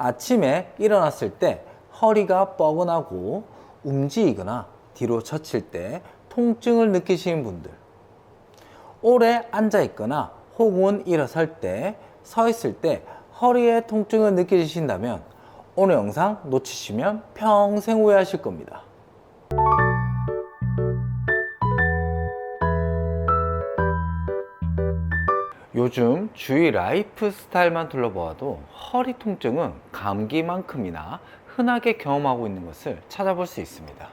아침에 일어났을 때 허리가 뻐근하고 움직이거나 뒤로 젖힐 때 통증을 느끼시는 분들, 오래 앉아 있거나 혹은 일어설 때, 서 있을 때 허리에 통증을 느끼신다면 오늘 영상 놓치시면 평생 후회하실 겁니다. 요즘 주위 라이프 스타일만 둘러보아도 허리 통증은 감기만큼이나 흔하게 경험하고 있는 것을 찾아볼 수 있습니다.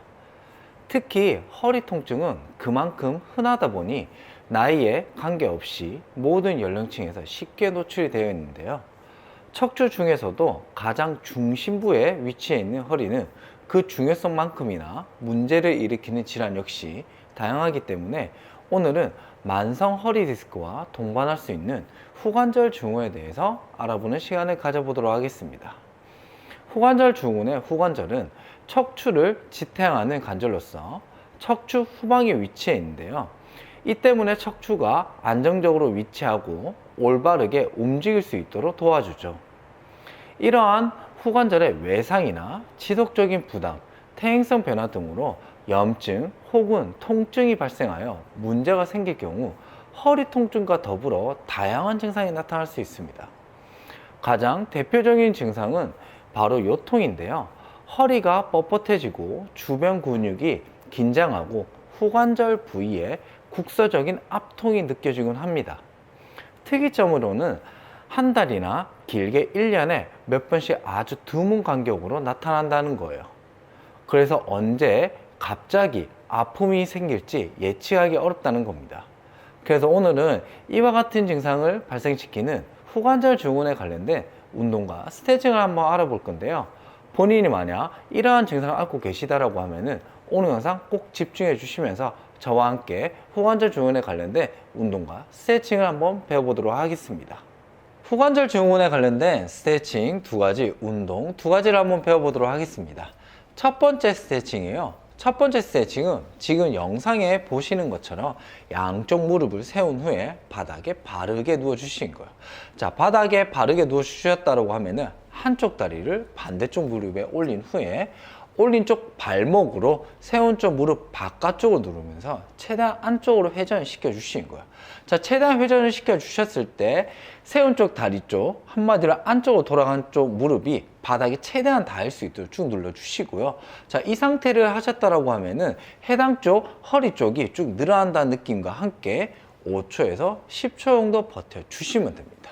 특히 허리 통증은 그만큼 흔하다 보니 나이에 관계없이 모든 연령층에서 쉽게 노출이 되어 있는데요. 척추 중에서도 가장 중심부에 위치해 있는 허리는 그 중요성만큼이나 문제를 일으키는 질환 역시 다양하기 때문에 오늘은 만성 허리 디스크와 동반할 수 있는 후관절 증후에 대해서 알아보는 시간을 가져보도록 하겠습니다. 후관절 증후의 후관절은 척추를 지탱하는 관절로서 척추 후방에 위치해 있는데요. 이 때문에 척추가 안정적으로 위치하고 올바르게 움직일 수 있도록 도와주죠. 이러한 후관절의 외상이나 지속적인 부담, 퇴행성 변화 등으로 염증 혹은 통증이 발생하여 문제가 생길 경우 허리 통증과 더불어 다양한 증상이 나타날 수 있습니다. 가장 대표적인 증상은 바로 요통인데요. 허리가 뻣뻣해지고 주변 근육이 긴장하고 후관절 부위에 국소적인 압통이 느껴지곤 합니다. 특이점으로는 한 달이나 길게 1년에 몇 번씩 아주 드문 간격으로 나타난다는 거예요. 그래서 언제 갑자기 아픔이 생길지 예측하기 어렵다는 겁니다. 그래서 오늘은 이와 같은 증상을 발생시키는 후관절 증후군에 관련된 운동과 스트레칭을 한번 알아볼 건데요. 본인이 만약 이러한 증상을 앓고 계시다라고 하면은 오늘 영상 꼭 집중해 주시면서 저와 함께 후관절 증후군에 관련된 운동과 스트레칭을 한번 배워보도록 하겠습니다. 후관절 증후군에 관련된 스트레칭 두 가지, 운동 두 가지를 한번 배워보도록 하겠습니다. 첫 번째 스트레칭이에요. 첫 번째 스트레칭은 지금 영상에 보시는 것처럼 양쪽 무릎을 세운 후에 바닥에 바르게 누워 주신 거예요. 자, 바닥에 바르게 누워 주셨다고 하면은 한쪽 다리를 반대쪽 무릎에 올린 후에 올린 쪽 발목으로 세운 쪽 무릎 바깥쪽으로 누르면서 최대한 안쪽으로 회전을 시켜 주시는 거예요. 자, 최대한 회전을 시켜 주셨을 때 세운 쪽 다리 쪽, 한마디로 안쪽으로 돌아간 쪽 무릎이 바닥에 최대한 닿을 수 있도록 쭉 눌러 주시고요. 자, 이 상태를 하셨다라고 하면은 해당 쪽 허리 쪽이 쭉 늘어난다는 느낌과 함께 5초에서 10초 정도 버텨 주시면 됩니다.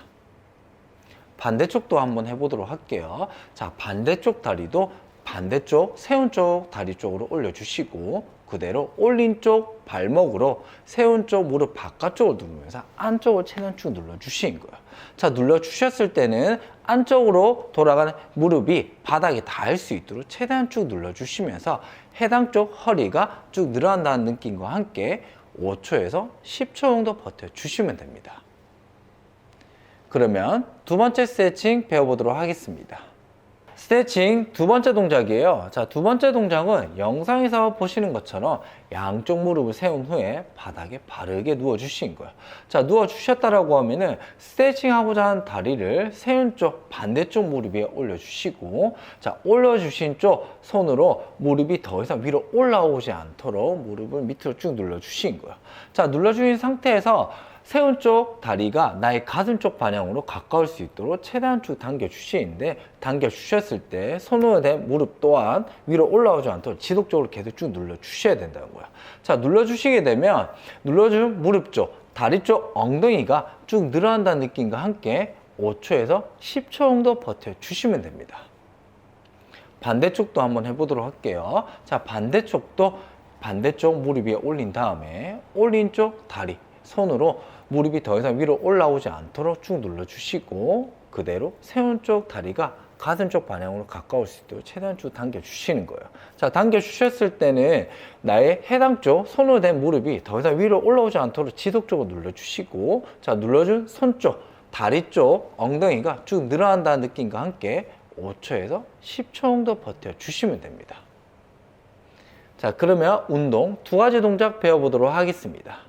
반대쪽도 한번 해보도록 할게요. 자, 반대쪽 다리도 반대쪽 세운 쪽 다리 쪽으로 올려주시고 그대로 올린 쪽 발목으로 세운 쪽 무릎 바깥쪽으로 누르면서 안쪽으로 최대한 쭉 눌러주시는 거예요. 자, 눌러주셨을 때는 안쪽으로 돌아가는 무릎이 바닥에 닿을 수 있도록 최대한 쭉 눌러주시면서 해당 쪽 허리가 쭉 늘어난다는 느낌과 함께 5초에서 10초 정도 버텨주시면 됩니다. 그러면 두 번째 스트레칭 배워보도록 하겠습니다. 스트레칭 두 번째 동작이에요. 자, 두 번째 동작은 영상에서 보시는 것처럼 양쪽 무릎을 세운 후에 바닥에 바르게 누워 주신 거예요. 자, 누워 주셨다라고 하면은 스트레칭 하고자 하는 다리를 세운 쪽 반대쪽 무릎 위에 올려 주시고, 자, 올려 주신 쪽 손으로 무릎이 더 이상 위로 올라오지 않도록 무릎을 밑으로 쭉 눌러 주신 거예요. 자, 눌러 주신 상태에서 세운 쪽 다리가 나의 가슴 쪽 방향으로 가까울 수 있도록 최대한 쭉 당겨 주시는데, 당겨 주셨을 때 손으로 된 무릎 또한 위로 올라오지 않도록 지속적으로 계속 쭉 눌러 주셔야 된다는 거야. 자, 눌러 주시게 되면 눌러준 무릎 쪽, 다리 쪽 엉덩이가 쭉 늘어난다는 느낌과 함께 5초에서 10초 정도 버텨 주시면 됩니다. 반대쪽도 한번 해보도록 할게요. 자, 반대쪽도 반대쪽 무릎 위에 올린 다음에 올린 쪽 다리 손으로 무릎이 더 이상 위로 올라오지 않도록 쭉 눌러주시고 그대로 세운 쪽 다리가 가슴 쪽 방향으로 가까울 수 있도록 최대한 쭉 당겨 주시는 거예요. 자, 당겨 주셨을 때는 나의 해당 쪽 손으로 된 무릎이 더 이상 위로 올라오지 않도록 지속적으로 눌러주시고, 자, 눌러준 손 쪽, 다리 쪽 엉덩이가 쭉 늘어난다는 느낌과 함께 5초에서 10초 정도 버텨 주시면 됩니다. 자, 그러면 운동 두 가지 동작 배워보도록 하겠습니다.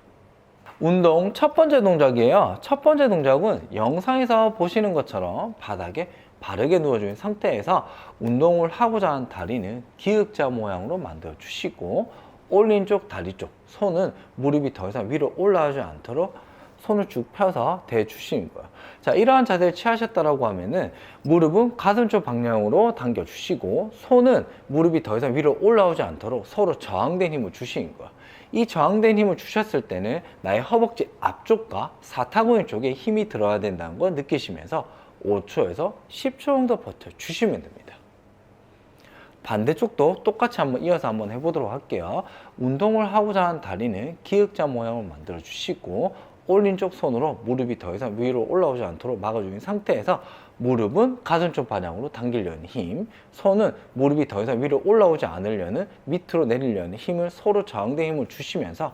운동 첫 번째 동작이에요. 첫 번째 동작은 영상에서 보시는 것처럼 바닥에 바르게 누워준 상태에서 운동을 하고자 하는 다리는 기역자 모양으로 만들어 주시고, 올린 쪽 다리 쪽 손은 무릎이 더 이상 위로 올라가지 않도록 손을 쭉 펴서 대주시는 거예요. 자, 이러한 자세를 취하셨다라고 하면은 무릎은 가슴 쪽 방향으로 당겨 주시고, 손은 무릎이 더 이상 위로 올라오지 않도록 서로 저항된 힘을 주시는 거예요. 이 저항된 힘을 주셨을 때는 나의 허벅지 앞쪽과 사타구니 쪽에 힘이 들어야 된다는 걸 느끼시면서 5초에서 10초 정도 버텨 주시면 됩니다. 반대쪽도 똑같이 한번 이어서 한번 해보도록 할게요. 운동을 하고자 하는 다리는 기역자 모양을 만들어 주시고, 올린 쪽 손으로 무릎이 더 이상 위로 올라오지 않도록 막아주는 상태에서 무릎은 가슴 쪽 방향으로 당기려는 힘, 손은 무릎이 더 이상 위로 올라오지 않으려는 밑으로 내리려는 힘을 서로 저항된 힘을 주시면서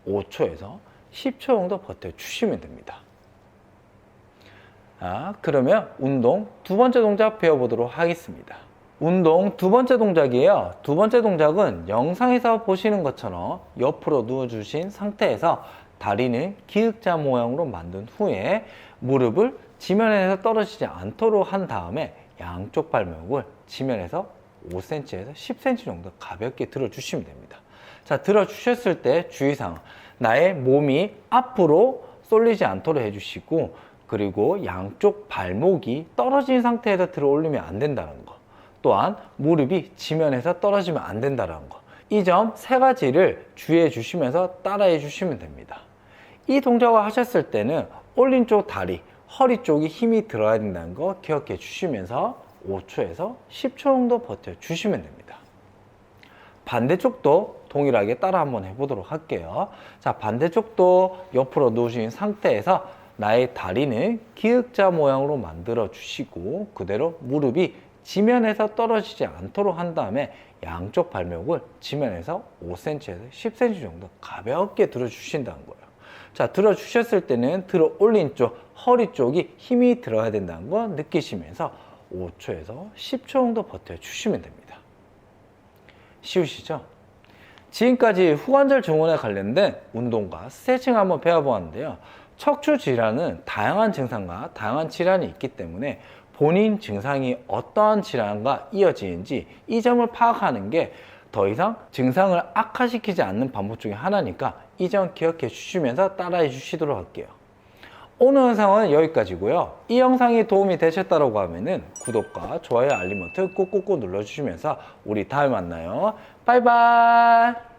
5초에서 10초 정도 버텨 주시면 됩니다. 그러면 운동 두 번째 동작 배워보도록 하겠습니다. 운동 두 번째 동작이에요. 두 번째 동작은 영상에서 보시는 것처럼 옆으로 누워주신 상태에서 다리는 기역자 모양으로 만든 후에 무릎을 지면에서 떨어지지 않도록 한 다음에 양쪽 발목을 지면에서 5cm에서 10cm 정도 가볍게 들어주시면 됩니다. 자, 들어주셨을 때 주의사항, 나의 몸이 앞으로 쏠리지 않도록 해주시고, 그리고 양쪽 발목이 떨어진 상태에서 들어 올리면 안 된다는 거, 또한 무릎이 지면에서 떨어지면 안 된다는 거, 이 점 세 가지를 주의해 주시면서 따라해 주시면 됩니다. 이 동작을 하셨을 때는 올린 쪽 다리, 허리 쪽이 힘이 들어야 된다는 거 기억해 주시면서 5초에서 10초 정도 버텨 주시면 됩니다. 반대쪽도 동일하게 따라 한번 해보도록 할게요. 자, 반대쪽도 옆으로 누우신 상태에서 나의 다리는 기역자 모양으로 만들어 주시고, 그대로 무릎이 지면에서 떨어지지 않도록 한 다음에 양쪽 발목을 지면에서 5cm에서 10cm 정도 가볍게 들어 주신다는 거예요. 자, 들어 주셨을 때는 들어 올린 쪽 허리 쪽이 힘이 들어야 된다는 거 느끼시면서 5초에서 10초 정도 버텨 주시면 됩니다. 쉬우시죠? 지금까지 후관절 증후군에 관련된 운동과 스트레칭을 한번 배워보았는데요. 척추 질환은 다양한 증상과 다양한 질환이 있기 때문에 본인 증상이 어떠한 질환과 이어지는지 이 점을 파악하는 게 더 이상 증상을 악화시키지 않는 방법 중에 하나니까 이 점 기억해 주시면서 따라해 주시도록 할게요. 오늘 영상은 여기까지고요. 이 영상이 도움이 되셨다고 하면은 구독과 좋아요, 알림 버튼 꾹꾹꾹 눌러주시면서 우리 다음에 만나요. 바이바이.